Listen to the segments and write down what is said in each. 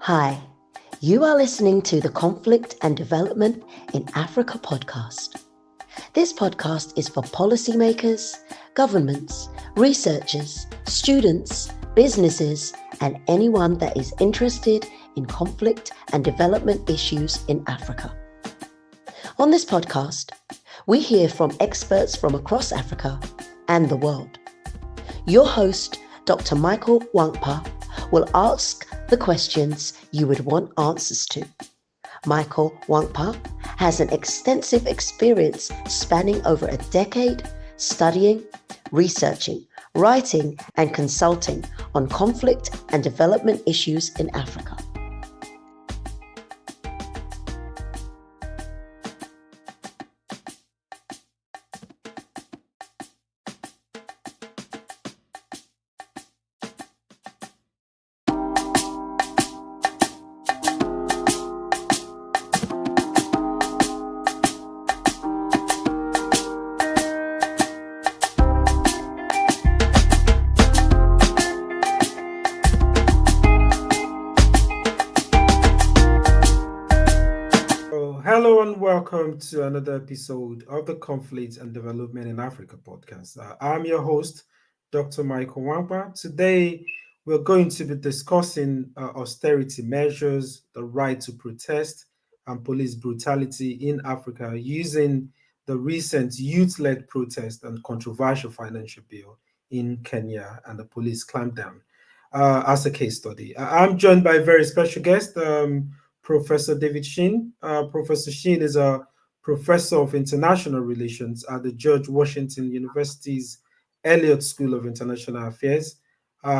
Hi, you are listening to the Conflict and Development in Africa podcast. This podcast is for policymakers, governments, researchers, students, businesses, and anyone that is interested in conflict and development issues in Africa. On this podcast, we hear from experts from across Africa and the world. Your host, Dr. Michael Nwankpa, will ask the questions you would want answers to. Michael Nwankpa has an extensive experience spanning over a decade studying, researching, writing, and consulting on conflict and development issues in Africa. Hello and welcome to another episode of the Conflict and Development in Africa podcast. I'm your host, Dr. Michael Nwankpa. Today, we're going to be discussing austerity measures, the right to protest, and police brutality in Africa using the recent youth-led protest and controversial financial bill in Kenya and the police clampdown as a case study. I'm joined by a very special guest, Professor David Shinn. Professor Shinn is a professor of international relations at the George Washington University's Elliott School of International Affairs.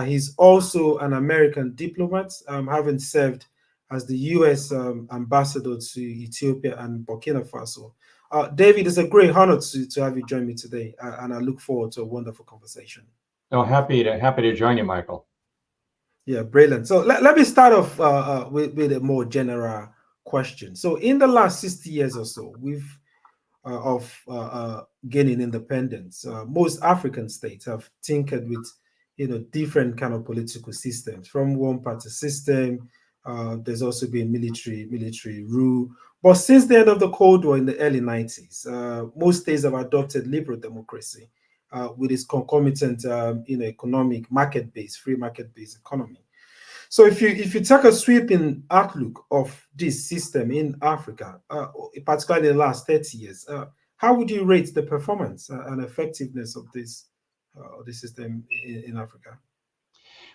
He's also an American diplomat, having served as the U.S. Ambassador to Ethiopia and Burkina Faso. David, it's a great honor to have you join me today, and I look forward to a wonderful conversation. Oh, happy to join you, Michael. Yeah, brilliant. So let me start off with a more general question. So in the last 60 years or so, we've gaining independence, most African states have tinkered with, different kind of political systems, from one-party system. There's also been military rule. But since the end of the Cold War in the early 90s, most states have adopted liberal democracy with its concomitant, economic market-based, free market-based economy. So if you take a sweeping outlook of this system in Africa, particularly in the last 30 years, how would you rate the performance and effectiveness of this system in Africa?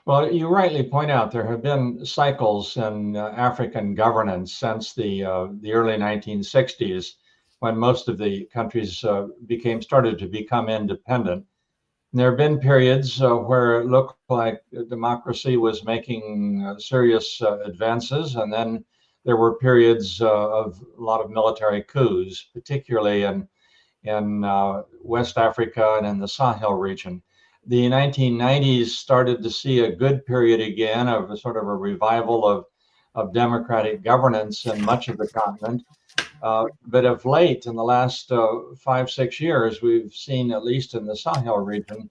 Well, you rightly point out there have been cycles in African governance since the early 1960s, when most of the countries started to become independent. And there have been periods where it looked like democracy was making serious advances, and then there were periods of a lot of military coups, particularly in West Africa and in the Sahel region. The 1990s started to see a good period again of a sort of a revival of democratic governance in much of the continent. But of late, in the last 5-6 years, we've seen, at least in the Sahel region,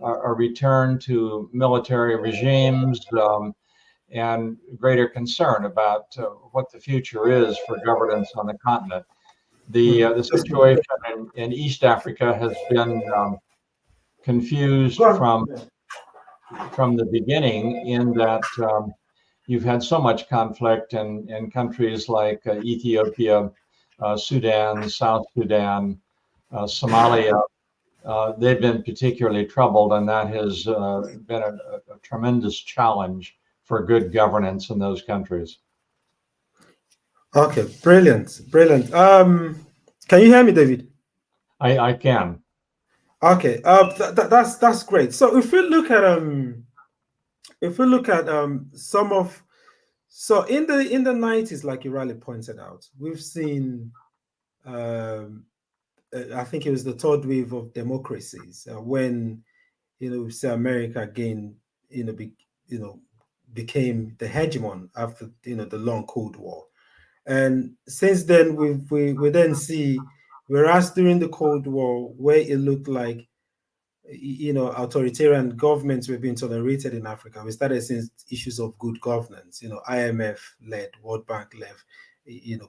a return to military regimes and greater concern about what the future is for governance on the continent. The situation in East Africa has been confused from the beginning, in that you've had so much conflict in countries like Ethiopia, Sudan, South Sudan, Somalia. They've been particularly troubled, and that has been a tremendous challenge for good governance in those countries. Okay, brilliant. Can you hear me, David? I can. Okay, that's great. So if we look at some of, so in the 90s, like you rightly pointed out, we've seen I think it was the third wave of democracies when say America again became the hegemon after the long Cold War, and since then we then see, whereas during the Cold War, where it looked like authoritarian governments were being tolerated in Africa. We started seeing issues of good governance, IMF-led, World Bank-led,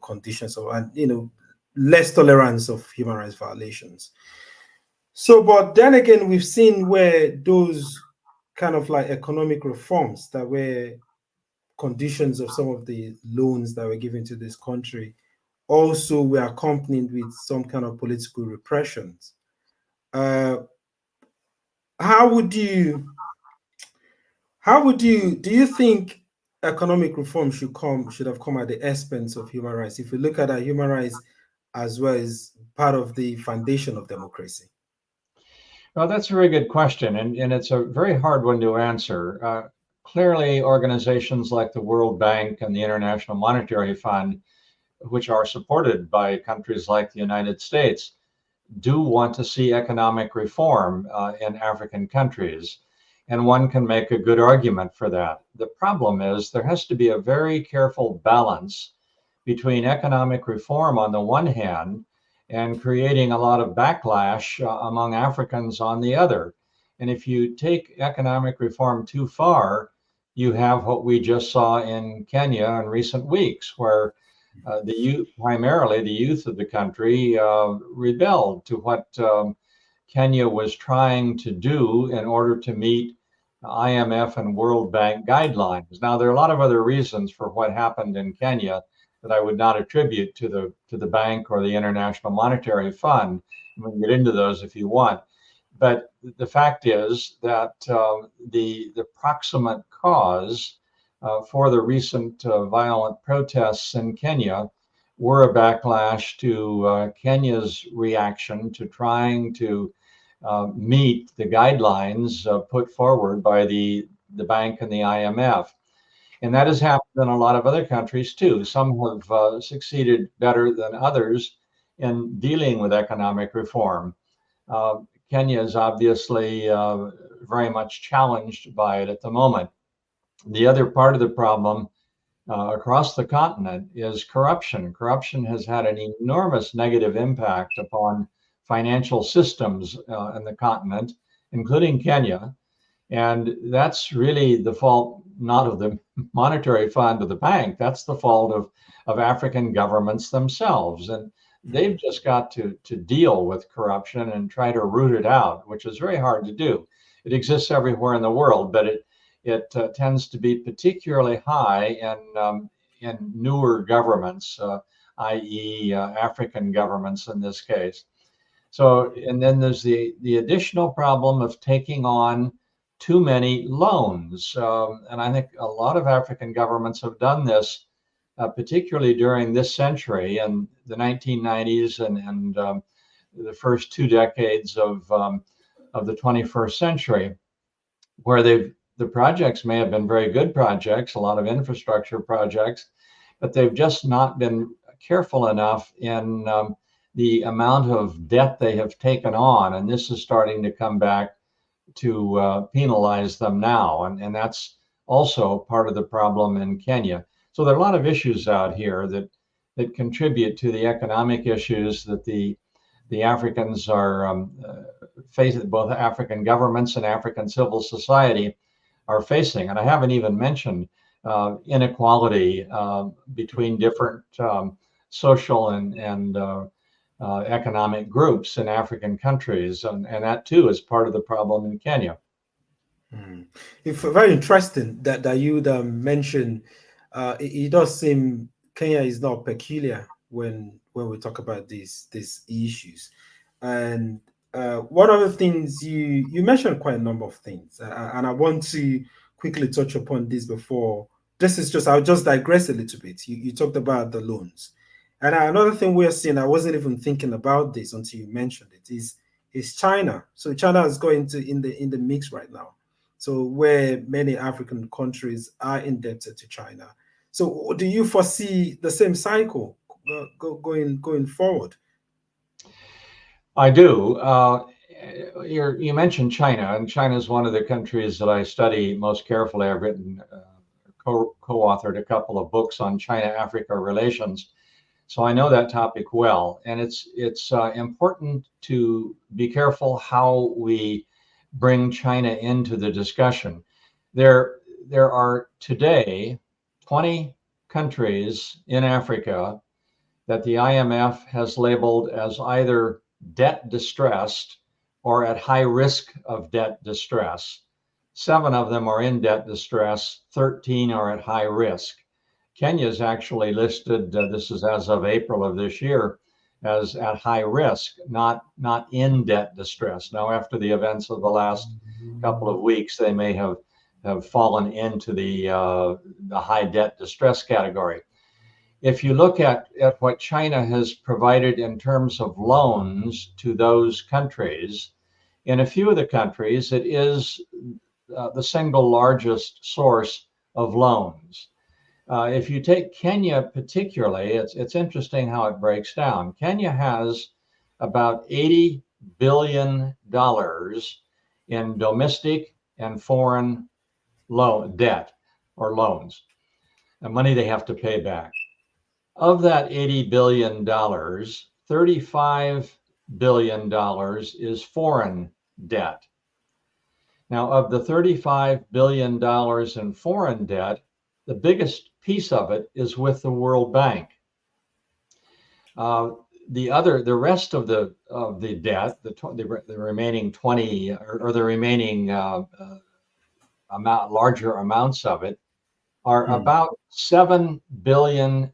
conditions of, and, less tolerance of human rights violations. So, but then again, we've seen where those kind of like economic reforms that were conditions of some of the loans that were given to this country also were accompanied with some kind of political repressions. Uh, how would you do you think economic reform should have come at the expense of human rights? If we look at our human rights as well as part of the foundation of democracy. Well, that's a very good question, and it's a very hard one to answer. Clearly, organizations like the World Bank and the International Monetary Fund, which are supported by countries like the United States, do want to see economic reform in African countries. And one can make a good argument for that. The problem is there has to be a very careful balance between economic reform on the one hand and creating a lot of backlash among Africans on the other. And if you take economic reform too far, you have what we just saw in Kenya in recent weeks, where the youth, primarily the youth of the country, rebelled to what Kenya was trying to do in order to meet IMF and World Bank guidelines. Now, there are a lot of other reasons for what happened in Kenya that I would not attribute to the bank or the International Monetary Fund. We can get into those if you want. But the fact is that the proximate cause for the recent violent protests in Kenya were a backlash to Kenya's reaction to trying to meet the guidelines put forward by the bank and the IMF. And that has happened in a lot of other countries too. Some have succeeded better than others in dealing with economic reform. Kenya is obviously very much challenged by it at the moment. The other part of the problem across the continent is corruption. Corruption has had an enormous negative impact upon financial systems in the continent, including Kenya. And that's really the fault, not of the monetary fund or the bank, that's the fault of African governments themselves. And they've just got to deal with corruption and try to root it out, which is very hard to do. It exists everywhere in the world, but it tends to be particularly high in newer governments, i.e. African governments in this case. So, and then there's the additional problem of taking on too many loans. And I think a lot of African governments have done this, particularly during this century and the 1990s and the first 2 decades of the 21st century, where the projects may have been very good projects, a lot of infrastructure projects, but they've just not been careful enough in the amount of debt they have taken on. And this is starting to come back to penalize them now. And that's also part of the problem in Kenya. So there are a lot of issues out here that contribute to the economic issues that the Africans are facing, both African governments and African civil society are facing. And I haven't even mentioned inequality between different social and economic groups in African countries. And that too is part of the problem in Kenya. It's very interesting that you mentioned it does seem Kenya is not peculiar when we talk about these issues. And one of the things you mentioned quite a number of things, and I want to quickly touch upon this before. I'll just digress a little bit. You talked about the loans, and another thing we're seeing, I wasn't even thinking about this until you mentioned it, is China. So China is going in the mix right now. So where many African countries are indebted to China. So do you foresee the same cycle going forward? I do. You mentioned China, and China is one of the countries that I study most carefully. I've written, co-authored a couple of books on China-Africa relations, so I know that topic well. And it's important to be careful how we bring China into the discussion. There are today 20 countries in Africa that the IMF has labeled as either debt distressed or at high risk of debt distress. 7 of them are in debt distress, 13 are at high risk. Kenya is actually listed, this is as of April of this year, as at high risk, not in debt distress. Now, after the events of the last couple of weeks, they may have fallen into the high debt distress category. If you look at what China has provided in terms of loans to those countries, in a few of the countries, it is the single largest source of loans. If you take Kenya particularly, it's interesting how it breaks down. Kenya has about $80 billion in domestic and foreign debt or loans, and money they have to pay back. Of that $80 billion, $35 billion is foreign debt. Now, of the $35 billion in foreign debt, the biggest piece of it is with the World Bank. The rest of the debt, the remaining 20 or the remaining larger amounts of it, are about $7 billion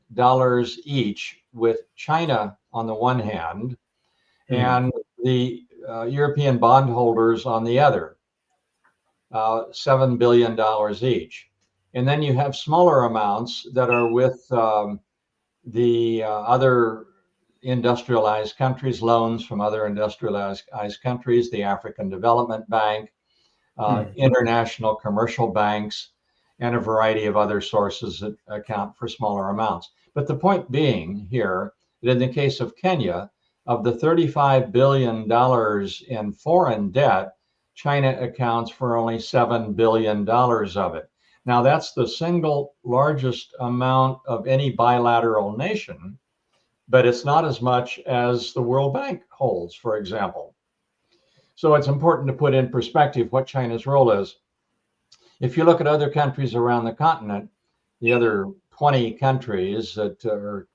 each, with China on the one hand and the European bondholders on the other, $7 billion each. And then you have smaller amounts that are with the other industrialized countries, loans from other industrialized countries, the African Development Bank, international commercial banks, and a variety of other sources that account for smaller amounts. But the point being here that in the case of Kenya, of the $35 billion in foreign debt, China accounts for only $7 billion of it. Now, that's the single largest amount of any bilateral nation, but it's not as much as the World Bank holds, for example. So it's important to put in perspective what China's role is. If you look at other countries around the continent, the other 20 countries that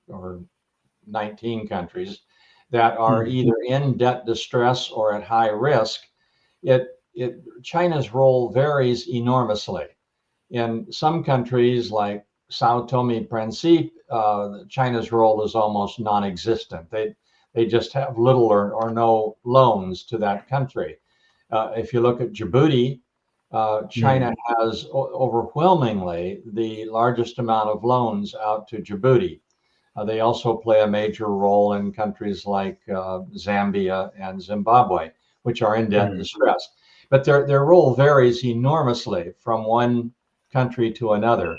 or 19 countries that are either in debt distress or at high risk, China's role varies enormously. In some countries like Sao Tome and Principe, China's role is almost non-existent. They just have little or no loans to that country. If you look at Djibouti, China has overwhelmingly the largest amount of loans out to Djibouti. They also play a major role in countries like Zambia and Zimbabwe, which are in debt distress. But their role varies enormously from one country to another.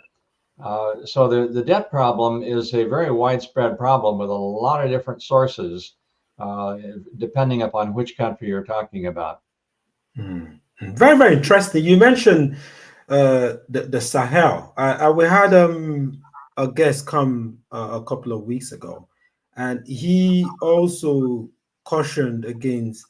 So the debt problem is a very widespread problem with a lot of different sources, depending upon which country you're talking about. Very, very interesting. You mentioned the Sahel. We had a guest come a couple of weeks ago, and he also cautioned against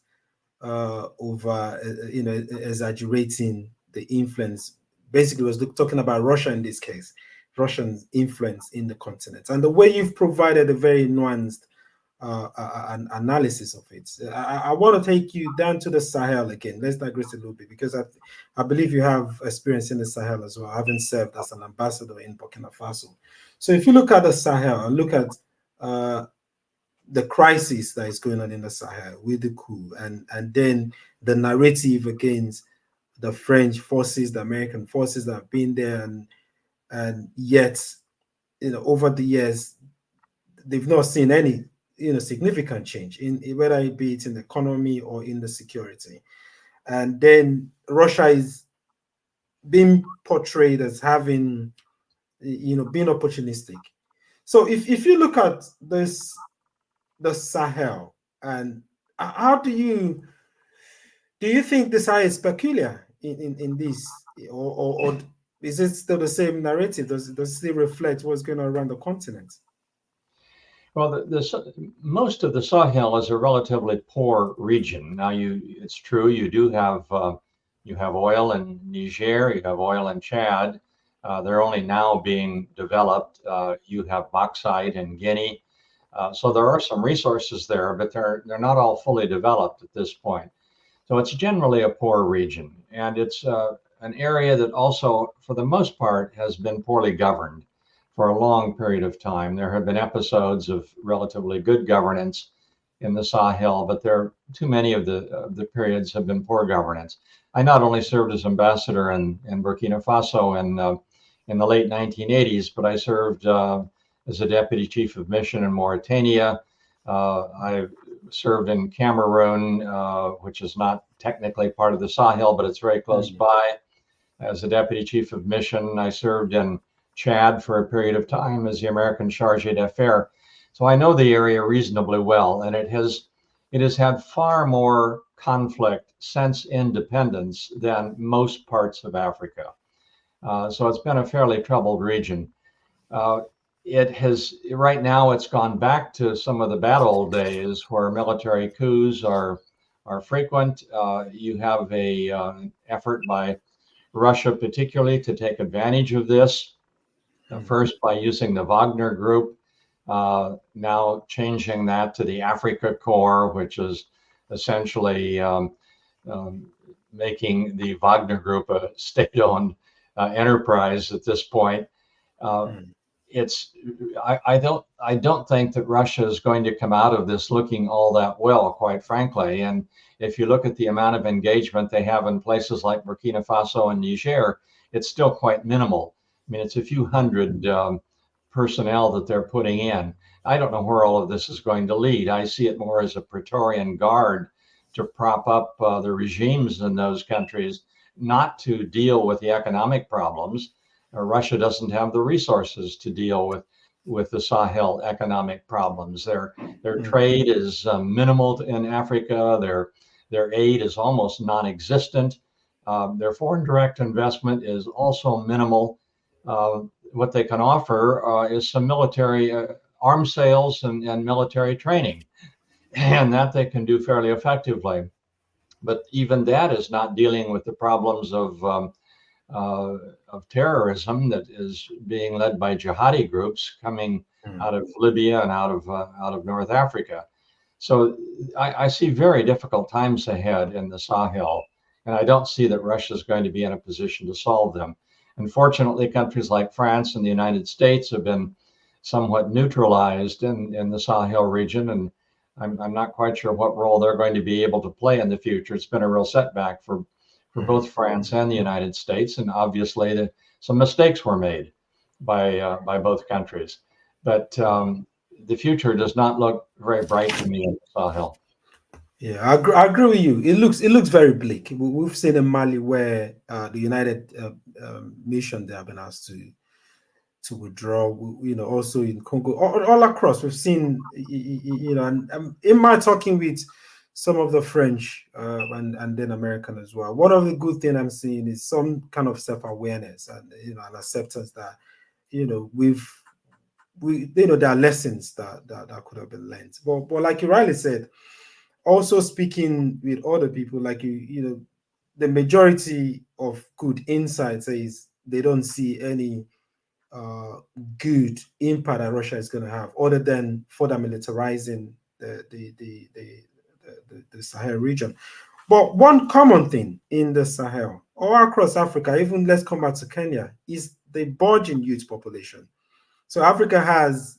over exaggerating the influence. Basically, was talking about Russia in this case, Russian influence in the continent, and the way you've provided a very nuanced an analysis of it. I want to take you down to the Sahel again. Let's digress a little bit, because I believe you have experience in the Sahel as well, having served as an ambassador in Burkina Faso. So if you look at the Sahel and look at the crisis that is going on in the Sahel with the coup, and then the narrative against the French forces, the American forces that have been there, and yet, over the years, they've not seen any significant change in whether it be in the economy or in the security. And then Russia is being portrayed as having, being opportunistic. So if you look at the Sahel, and how do you think the Sahel is peculiar in this, or is it still the same narrative? Does it still reflect what's going on around the continent? Well, most of the Sahel is a relatively poor region. Now, it's true you do have You have oil in Niger, you have oil in Chad. They're only now being developed. You have bauxite in Guinea. So there are some resources there, but they're not all fully developed at this point. So it's generally a poor region, and it's an area that also, for the most part, has been poorly governed for a long period of time. There have been episodes of relatively good governance in the Sahel, but too many of the periods have been poor governance. I not only served as ambassador in Burkina Faso in the late 1980s, but I served as a deputy chief of mission in Mauritania. I served in Cameroon, which is not technically part of the Sahel, but it's very close by. As a deputy chief of mission, I served in Chad for a period of time as the American charge d'affaires. So I know the area reasonably well, and it has had far more conflict since independence than most parts of Africa. So it's been a fairly troubled region. Right now it's gone back to some of the bad old days where military coups are frequent. You have a effort by Russia particularly to take advantage of this, first by using the Wagner Group, now changing that to the Africa Corps, which is essentially making the Wagner Group a state-owned enterprise at this point. I don't think that Russia is going to come out of this looking all that well, quite frankly. And if you look at the amount of engagement they have in places like Burkina Faso and Niger, it's still quite minimal. I mean, it's a few hundred personnel that they're putting in. I don't know where all of this is going to lead. I see it more as a Praetorian Guard to prop up the regimes in those countries, not to deal with the economic problems. Russia doesn't have the resources to deal with the Sahel economic problems. Their trade is minimal in Africa. Their aid is almost non-existent. Their foreign direct investment is also minimal. What they can offer is some military arms sales and military training, and that they can do fairly effectively. But even that is not dealing with the problems of terrorism that is being led by jihadi groups coming out of Libya and out of North Africa. So I see very difficult times ahead in the Sahel, and I don't see that Russia is going to be in a position to solve them. Unfortunately, countries like France and the United States have been somewhat neutralized in the Sahel region, and I'm not quite sure what role they're going to be able to play in the future. It's been a real setback for both France and the United States, and obviously some mistakes were made by both countries. But the future does not look very bright to me in the Sahel. Yeah, I agree with you. It looks very bleak. We've seen in Mali where the United mission they have been asked to withdraw. Also in Congo, all across we've seen. And in my talking with some of the French and then American as well, one of the good things I'm seeing is some kind of self-awareness and an acceptance that there are lessons that could have been learned. But like you rightly said, also speaking with other people, like the majority of good insight says they don't see any good impact that Russia is going to have, other than further militarizing the Sahel region. But one common thing in the Sahel or across Africa, even let's come back to Kenya, is the burgeoning youth population. So Africa has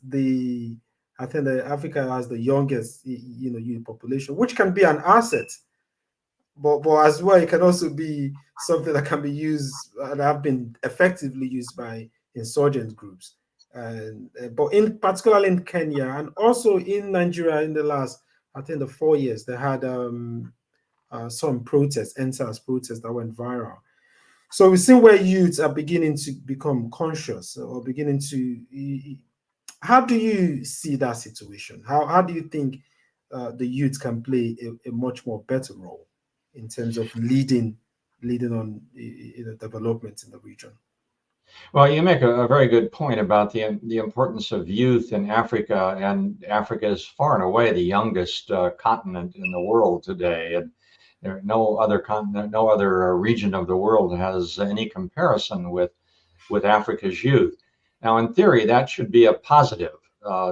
Africa has the youngest youth population, which can be an asset, but as well it can also be something that can be used and have been effectively used by insurgent groups. But particularly in Kenya and also in Nigeria in the last, I think, the 4 years, they had some protests, NSAS protests that went viral. So we've seen where youths are beginning to become conscious or beginning to. How do you see that situation? How do you think the youth can play a much more better role in terms of leading on development in the region? Well, you make a very good point about the importance of youth in Africa, and Africa is far and away the youngest continent in the world today. And No other continent, no other region of the world has any comparison with Africa's youth. Now, in theory, that should be a positive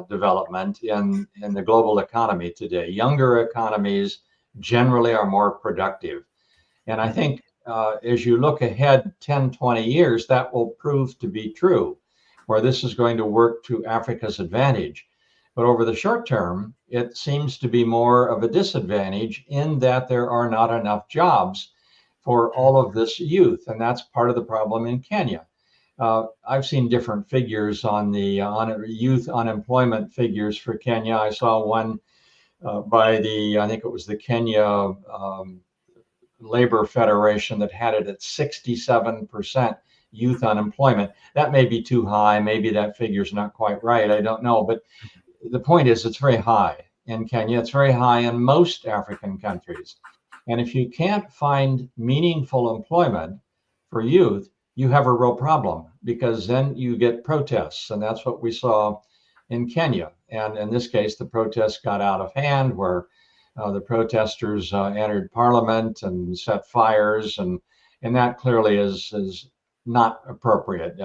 development in the global economy today. Younger economies generally are more productive. And I think as you look ahead 10, 20 years, that will prove to be true, where this is going to work to Africa's advantage. But over the short term, it seems to be more of a disadvantage in that there are not enough jobs for all of this youth. And that's part of the problem in Kenya. I've seen different figures on the youth unemployment figures for Kenya. I saw one by I think it was the Kenya Labor Federation that had it at 67% youth unemployment. That may be too high. Maybe that figure's not quite right. I don't know. But the point is, it's very high in Kenya. It's very high in most African countries. And if you can't find meaningful employment for youth, you have a real problem, because then you get protests. And that's what we saw in Kenya. And in this case, the protests got out of hand, where the protesters entered parliament and set fires. And that clearly is not appropriate.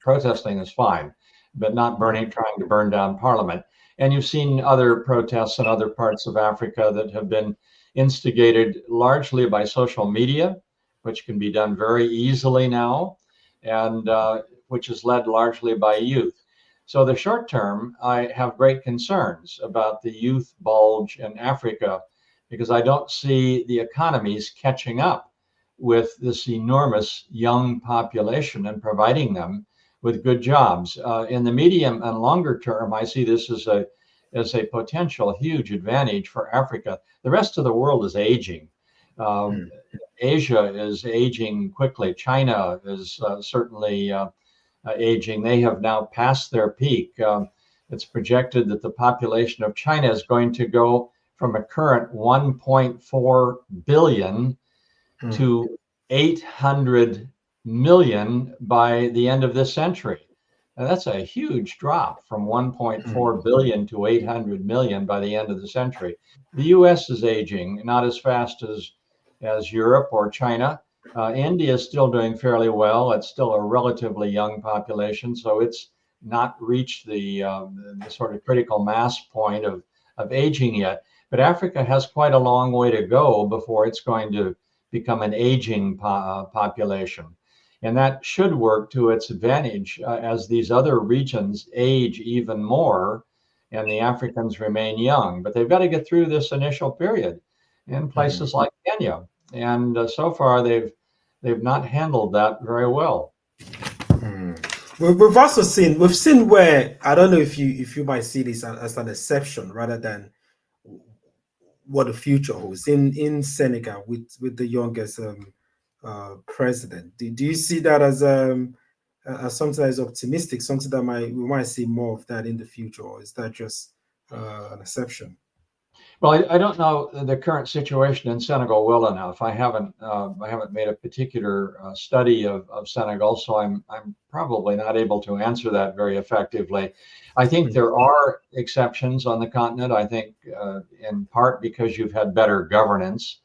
Protesting is fine, but not trying to burn down parliament. And you've seen other protests in other parts of Africa that have been instigated largely by social media, which can be done very easily now, and which is led largely by youth. So the short term, I have great concerns about the youth bulge in Africa, because I don't see the economies catching up with this enormous young population and providing them with good jobs. In the medium and longer term, I see this as a potential huge advantage for Africa. The rest of the world is aging. Asia is aging quickly. China is certainly aging. They have now passed their peak. It's projected that the population of China is going to go from a current 1.4 billion to 800 million by the end of this century. Now, that's a huge drop from 1.4 billion to 800 million by the end of the century. The US is aging, not as fast as Europe or China. India is still doing fairly well. It's still a relatively young population, so it's not reached the sort of critical mass point of aging yet. But Africa has quite a long way to go before it's going to become an aging population. And that should work to its advantage as these other regions age even more and the Africans remain young. But they've got to get through this initial period in places like Kenya. And so far, they've not handled that very well. We've also seen where, I don't know if you might see this as an exception rather than what the future holds in Senegal with the youngest president. Do you see that as something that is optimistic, something that we might see more of that in the future, or is that just an exception? Well, I don't know the current situation in Senegal well enough. I haven't made a particular study of Senegal, so I'm probably not able to answer that very effectively. I think there are exceptions on the continent. I think in part because you've had better governance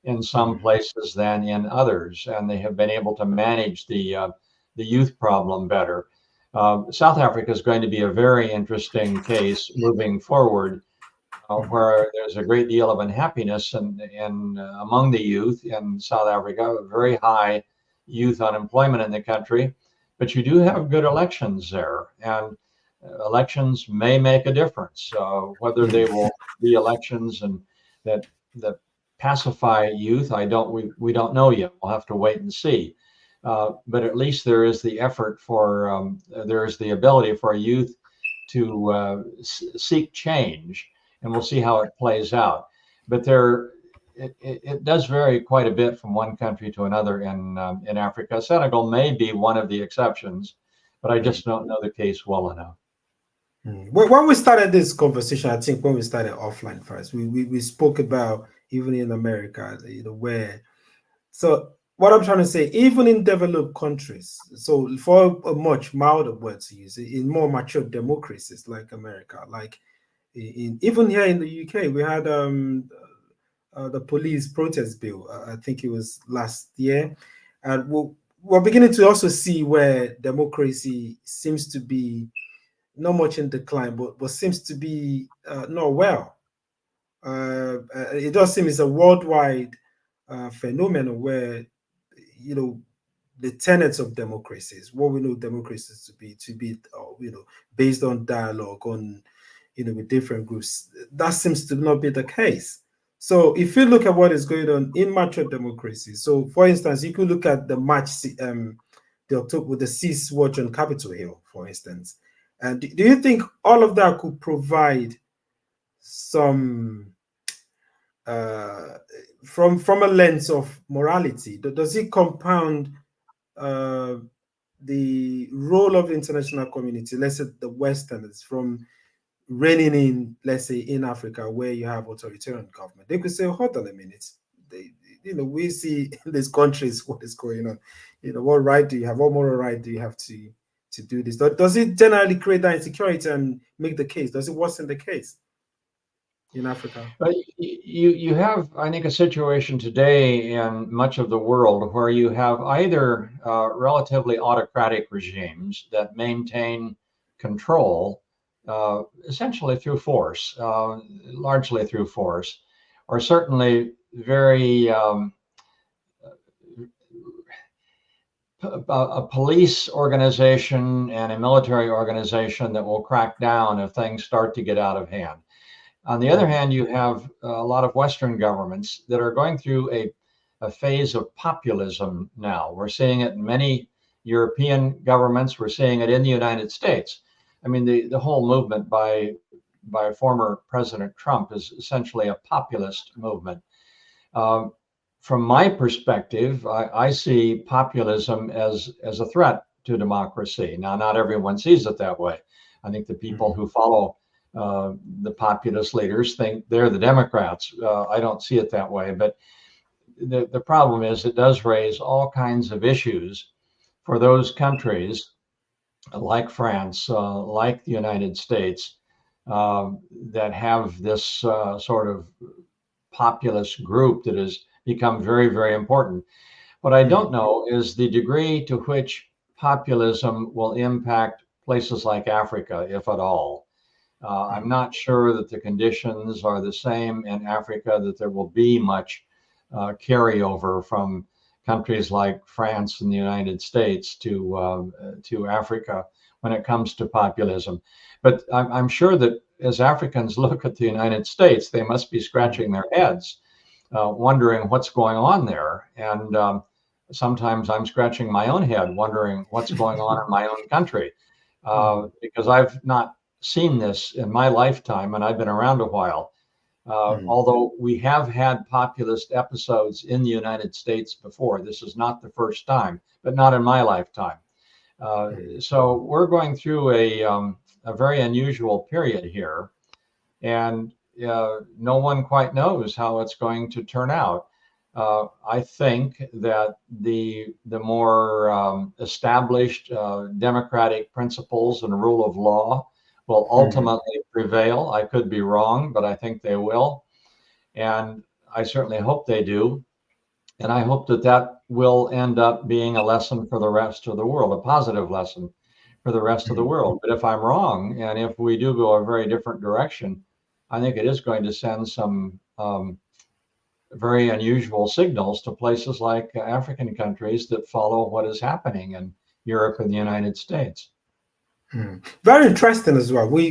in some places than in others, and they have been able to manage the youth problem better. South Africa is going to be a very interesting case moving forward, where there's a great deal of unhappiness among the youth in South Africa, very high youth unemployment in the country. But you do have good elections there, and elections may make a difference. Whether they will be elections and that pacify youth, we don't know yet. We'll have to wait and see. But at least there is the effort there is the ability for youth to seek change, and we'll see how it plays out. But it does vary quite a bit from one country to another in Africa. Senegal may be one of the exceptions, but I just don't know the case well enough. When we started this conversation, I think when we started offline first, we spoke about, even in America, where. So what I'm trying to say, even in developed countries, so for a much milder word to use, in more mature democracies like America, like even here in the UK, we had the police protest bill. I think it was last year, and we're beginning to also see where democracy seems to be not much in decline, but seems to be not well. It does seem it's a worldwide phenomenon where, you know, the tenets of democracies, what we know democracies to be, based on dialogue, on, with different groups. That seems to not be the case. So if you look at what is going on in mature democracies, so for instance, you could look at the March, the October, with the cease watch on Capitol Hill, for instance. And do you think all of that could provide some from a lens of morality? Does it compound uh, the role of the international community, let's say the Westerners, from reigning in, let's say, in Africa, where you have authoritarian government? They could say, hold on a minute. They, we see in these countries what is going on. What right do you have? What moral right do you have to do this? Does it generally create that insecurity and make the case? Does it worsen the case in Africa? But you have, I think, a situation today in much of the world where you have either relatively autocratic regimes that maintain control essentially through force, largely through force, or certainly very a police organization and a military organization that will crack down if things start to get out of hand. On the other hand, you have a lot of Western governments that are going through a phase of populism now. We're seeing it in many European governments. We're seeing it in the United States. I mean, the whole movement by former President Trump is essentially a populist movement. From my perspective, I see populism as a threat to democracy. Now, not everyone sees it that way. I think the people who follow the populist leaders think they're the Democrats. I don't see it that way, but the problem is it does raise all kinds of issues for those countries like France, like the United States, that have this sort of populist group that has become very, very important. What I don't know is the degree to which populism will impact places like Africa, if at all. I'm not sure that the conditions are the same in Africa, that there will be much carryover from countries like France and the United States to Africa when it comes to populism. But I'm sure that as Africans look at the United States, they must be scratching their heads, wondering what's going on there. And sometimes I'm scratching my own head, wondering what's going on in my own country, because I've not seen this in my lifetime, and I've been around a while. Although we have had populist episodes in the United States before, this is not the first time, but not in my lifetime. So we're going through a very unusual period here, and no one quite knows how it's going to turn out. I think that the more established democratic principles and rule of law will ultimately prevail. I could be wrong, but I think they will. And I certainly hope they do. And I hope that that will end up being a lesson for the rest of the world, a positive lesson for the rest of the world. But if I'm wrong, and if we do go a very different direction, I think it is going to send some very unusual signals to places like African countries that follow what is happening in Europe and the United States. Very interesting as well. We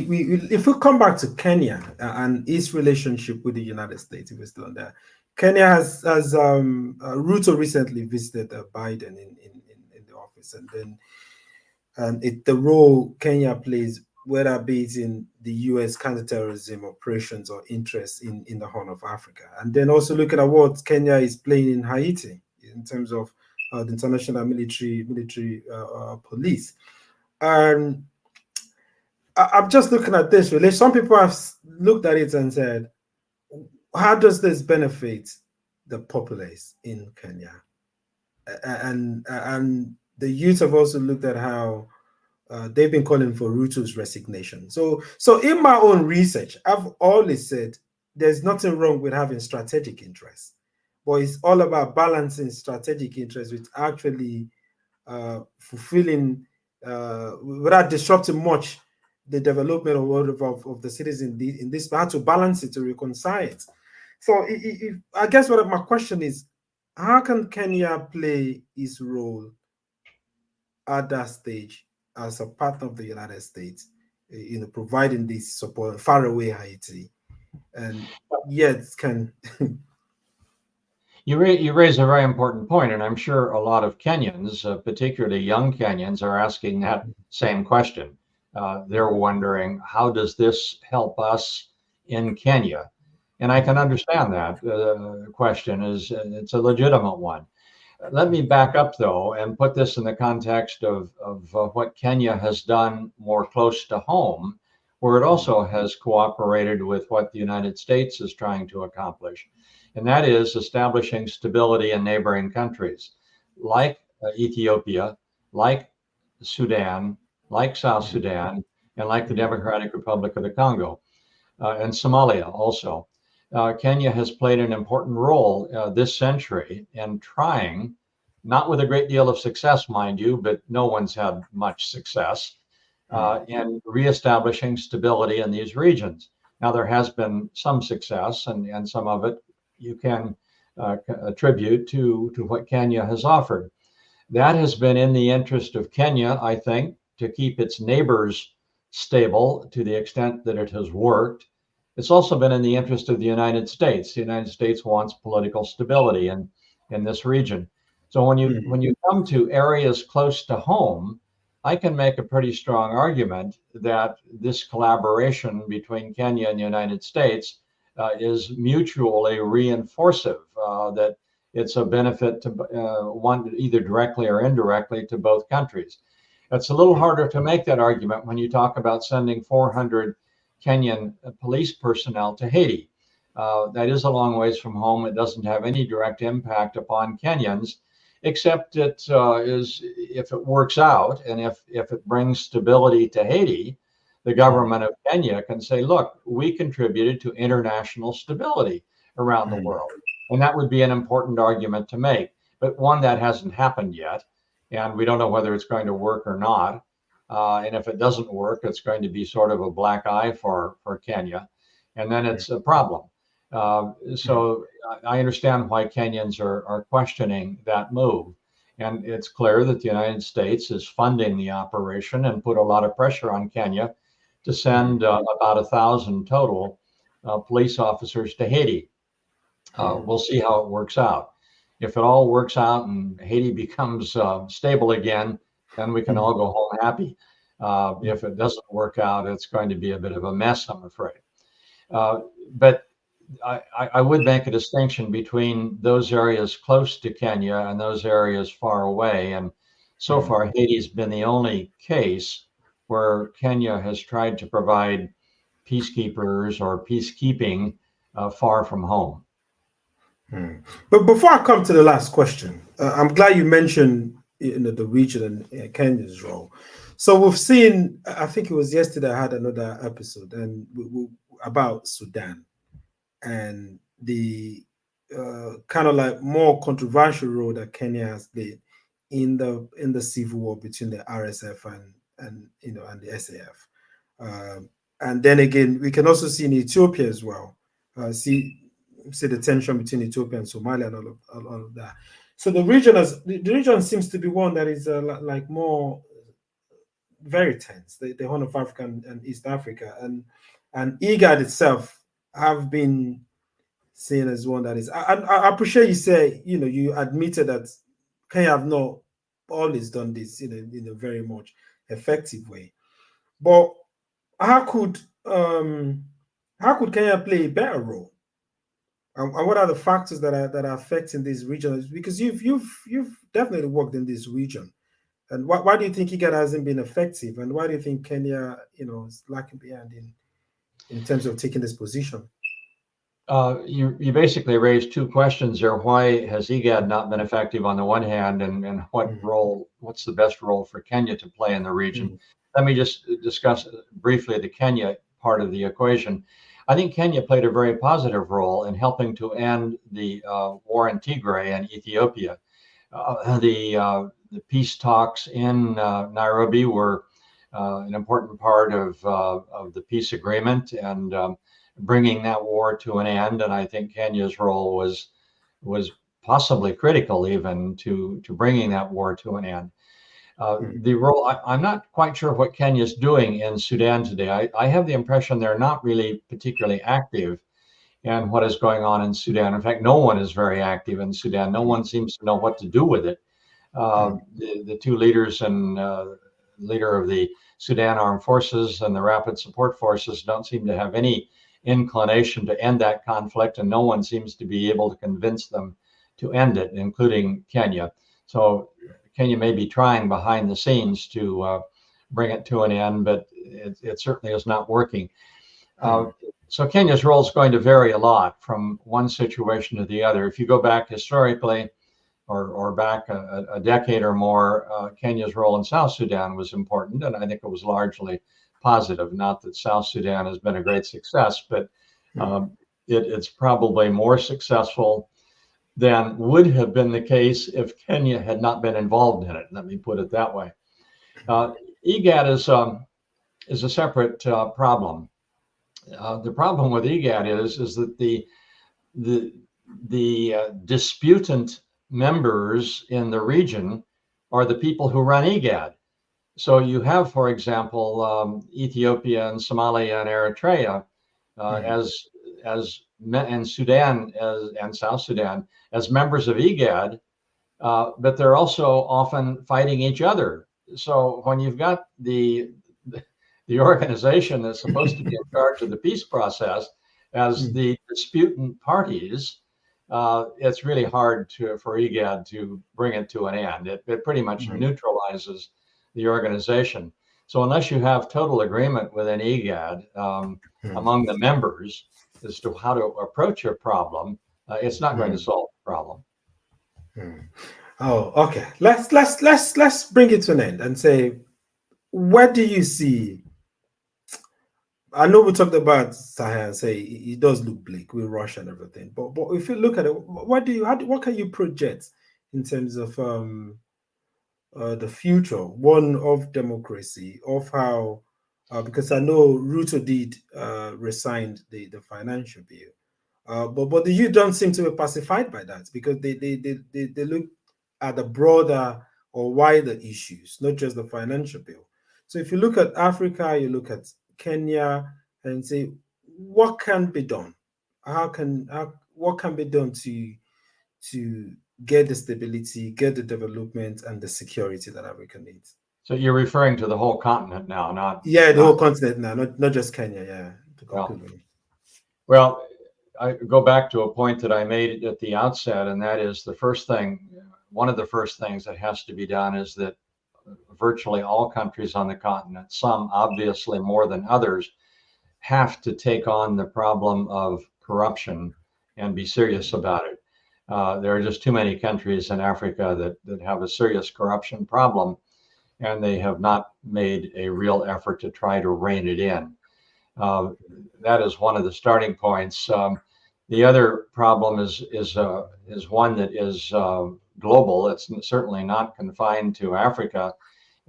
if we come back to Kenya and its relationship with the United States, if we're still on there, Kenya has Ruto recently visited Biden in the office, and then the role Kenya plays, whether be it in the U.S. counterterrorism operations or interests in the Horn of Africa, and then also looking at what Kenya is playing in Haiti in terms of the international military police. And I'm just looking at this really. Some people have looked at it and said, how does this benefit the populace in Kenya? And the youth have also looked at how they've been calling for Ruto's resignation. So in my own research, I've always said there's nothing wrong with having strategic interests, but it's all about balancing strategic interests with actually fulfilling without disrupting much the development of the cities in this. How to balance it, to reconcile it. So I guess what my question is, how can Kenya play its role at that stage as a partner of the United States, providing this support far away Haiti, and yet can You raise a very important point, and I'm sure a lot of Kenyans, particularly young Kenyans, are asking that same question. They're wondering, how does this help us in Kenya? And I can understand that question. It's a legitimate one. Let me back up, though, and put this in the context of what Kenya has done more close to home, where it also has cooperated with what the United States is trying to accomplish. And that is establishing stability in neighboring countries like Ethiopia, like Sudan, like South Sudan, and like the Democratic Republic of the Congo, and Somalia also. Kenya has played an important role this century in trying, not with a great deal of success, mind you, but no one's had much success, in reestablishing stability in these regions. Now, there has been some success, and some of it you can attribute to what Kenya has offered. That has been in the interest of Kenya, I think, to keep its neighbors stable to the extent that it has worked. It's also been in the interest of the United States. The United States wants political stability in this region. So when you come to areas close to home, I can make a pretty strong argument that this collaboration between Kenya and the United States is mutually reinforcive, that it's a benefit to one, either directly or indirectly, to both countries. It's a little harder to make that argument when you talk about sending 400 Kenyan police personnel to Haiti. That is a long ways from home. It doesn't have any direct impact upon Kenyans, except it is, if it works out and if it brings stability to Haiti, the government of Kenya can say, look, we contributed to international stability around the world. And that would be an important argument to make, but one that hasn't happened yet. And we don't know whether it's going to work or not. And if it doesn't work, it's going to be sort of a black eye for Kenya. And then it's a problem. So I understand why Kenyans are questioning that move. And it's clear that the United States is funding the operation and put a lot of pressure on Kenya to send about 1,000 total police officers to Haiti. We'll see how it works out. If it all works out and Haiti becomes stable again, then we can all go home happy. If it doesn't work out, it's going to be a bit of a mess, I'm afraid. But I would make a distinction between those areas close to Kenya and those areas far away. And so far, Haiti's been the only case where Kenya has tried to provide peacekeepers or peacekeeping far from home. But before I come to the last question, I'm glad you mentioned the region and Kenya's role. So we've seen, I think it was yesterday, I had another episode and about Sudan and the kind of like more controversial role that Kenya has played in the civil war between the RSF and the SAF. And then again, we can also see in Ethiopia as well. See the tension between Ethiopia and Somalia and all of that. So the region seems to be one that is like more very tense. The Horn of Africa and East Africa and IGAD itself have been seen as one that is. I appreciate you say you admitted that Kenya have not always done this in a very much effective way, but how could Kenya play a better role? And what are the factors that are affecting this region? Because you've definitely worked in this region, and why do you think IGAD hasn't been effective, and why do you think Kenya is lacking behind in terms of taking this position? You basically raised two questions there. Why has IGAD not been effective on the one hand, and what's the best role for Kenya to play in the region? Let me just discuss briefly the Kenya part of the equation. I think Kenya played a very positive role in helping to end the war in Tigray and Ethiopia. The peace talks in Nairobi were an important part of the peace agreement and bringing that war to an end. And I think Kenya's role was possibly critical even to bringing that war to an end. The role, I'm not quite sure what Kenya's doing in Sudan today. I have the impression they're not really particularly active in what is going on in Sudan. In fact, no one is very active in Sudan. No one seems to know what to do with it. The two leaders and leader of the Sudan Armed Forces and the Rapid Support Forces don't seem to have any inclination to end that conflict, and no one seems to be able to convince them to end it, including Kenya. So Kenya may be trying behind the scenes to bring it to an end, but it certainly is not working. So Kenya's role is going to vary a lot from one situation to the other. If you go back historically, or back a decade or more, Kenya's role in South Sudan was important, and I think it was largely positive. Not that South Sudan has been a great success, but it's probably more successful than would have been the case if Kenya had not been involved in it. Let me put it that way. IGAD is a separate problem. The problem with IGAD is that the disputant members in the region are the people who run IGAD. So you have, for example, Ethiopia and Somalia and Eritrea and Sudan and South Sudan as members of IGAD, but they're also often fighting each other. So when you've got the organization that's supposed to be in charge of the peace process as the disputant parties, it's really hard for IGAD to bring it to an end. It pretty much neutralizes the organization. So unless you have total agreement within IGAD among the members as to how to approach a problem, it's not going to solve the problem. Oh, okay. Let's bring it to an end and say, where do you see? I know we talked about Sahel, say it does look bleak with Russia and everything, but if you look at it, what can you project in terms of the future, one of democracy, of how, because I know Ruto did resigned the financial bill, but the youth don't seem to be pacified by that, because they look at the broader or wider issues, not just the financial bill. So if you look at Africa, you look at Kenya, and say, what can be done? What can be done to get the stability, get the development, and the security that Africa needs? So you're referring to the whole continent now, the whole continent now, not just Kenya. Yeah. Well, I go back to a point that I made at the outset, and that is one of the first things that has to be done is that virtually all countries on the continent, some obviously more than others, have to take on the problem of corruption and be serious about it. There are just too many countries in Africa that have a serious corruption problem, and they have not made a real effort to try to rein it in. That is one of the starting points. The other problem is one that is global. It's certainly not confined to Africa,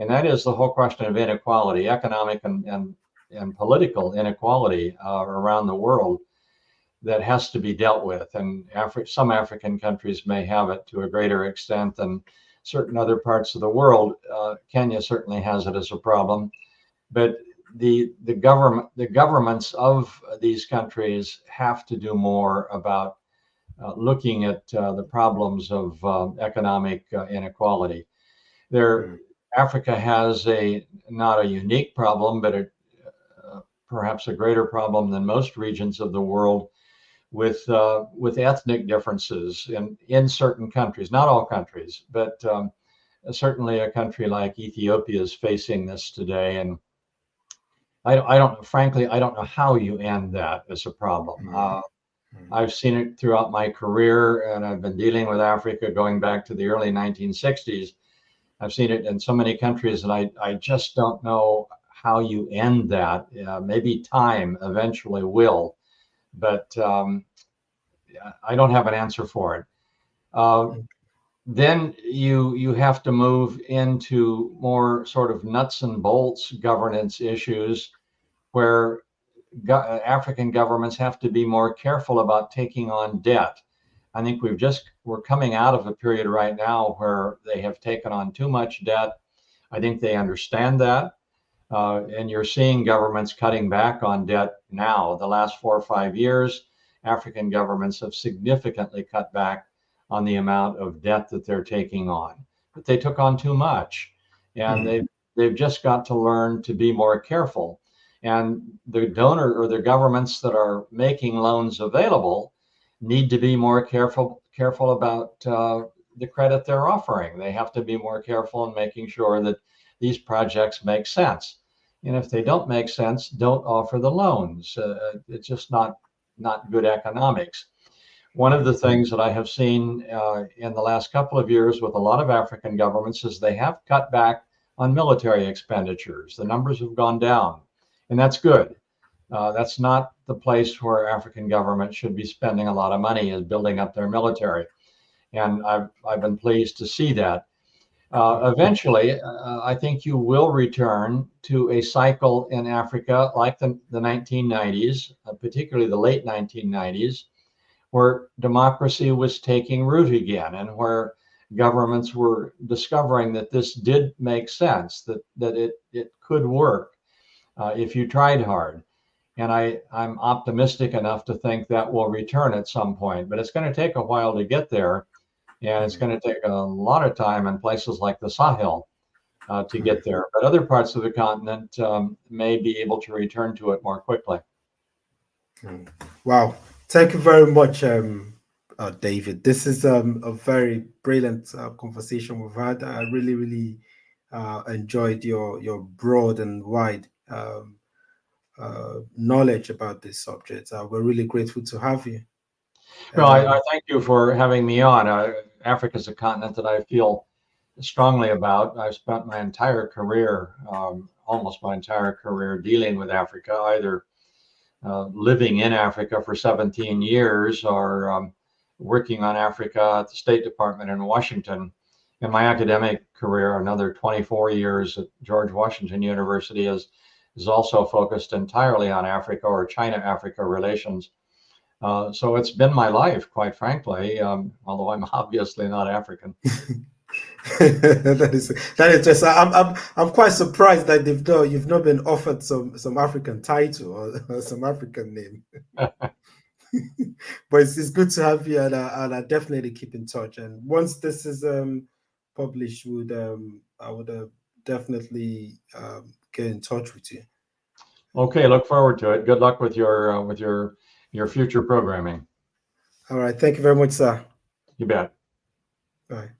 and that is the whole question of inequality, economic and political inequality around the world that has to be dealt with. And some African countries may have it to a greater extent than certain other parts of the world. Kenya certainly has it as a problem, but the governments of these countries have to do more about looking at the problems of economic inequality. Africa has not a unique problem, but perhaps a greater problem than most regions of the world with ethnic differences in certain countries, not all countries, but certainly a country like Ethiopia is facing this today. And frankly, I don't know how you end that as a problem. I've seen it throughout my career, and I've been dealing with Africa going back to the early 1960s. I've seen it in so many countries, and I just don't know how you end that. Maybe time eventually will, but I don't have an answer for it. Then you have to move into more sort of nuts and bolts governance issues where African governments have to be more careful about taking on debt. I think we're coming out of a period right now where they have taken on too much debt. I think they understand that. And you're seeing governments cutting back on debt now. The last 4 or 5 years, African governments have significantly cut back on the amount of debt that they're taking on. But they took on too much, and they've just got to learn to be more careful. And the donor or the governments that are making loans available need to be more careful about the credit they're offering. They have to be more careful in making sure that these projects make sense. And if they don't make sense, don't offer the loans. It's just not good economics. One of the things that I have seen in the last couple of years with a lot of African governments is they have cut back on military expenditures. The numbers have gone down, and that's good. That's not the place where African governments should be spending a lot of money, is building up their military. And I've been pleased to see that. Eventually, I think you will return to a cycle in Africa like the 1990s, particularly the late 1990s, where democracy was taking root again, and where governments were discovering that this did make sense, that it could work if you tried hard. And I'm optimistic enough to think that will return at some point, but it's going to take a while to get there. And it's going to take a lot of time in places like the Sahel to get there. But other parts of the continent may be able to return to it more quickly. Wow. Thank you very much, David. This is a very brilliant conversation we've had. I really, really enjoyed your broad and wide knowledge about this subject. We're really grateful to have you. Well, I thank you for having me on. Africa is a continent that I feel strongly about. I've spent my entire career, almost my entire career, dealing with Africa, either living in Africa for 17 years or working on Africa at the State Department in Washington. In my academic career, another 24 years at George Washington University is also focused entirely on Africa or China-Africa relations. So it's been my life, quite frankly, although I'm obviously not African. that is just. I'm quite surprised that you've not been offered some African title or some African name. But it's good to have you, and I definitely keep in touch. And once this is published, I would definitely get in touch with you. Okay, look forward to it. Good luck with your future programming. All right, thank you very much, sir. You bet. Bye.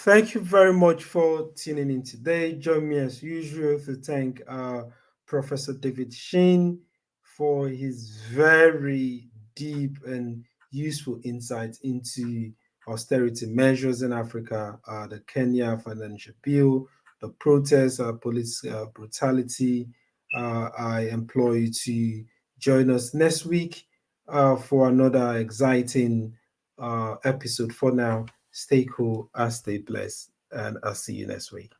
Thank you very much for tuning in today. Join me as usual to thank Professor David Shinn for his very deep and useful insights into austerity measures in Africa, the Kenya financial bill, the protests, police brutality. I implore you to join us next week for another exciting episode. For now, stay cool and stay blessed, and I'll see you next week.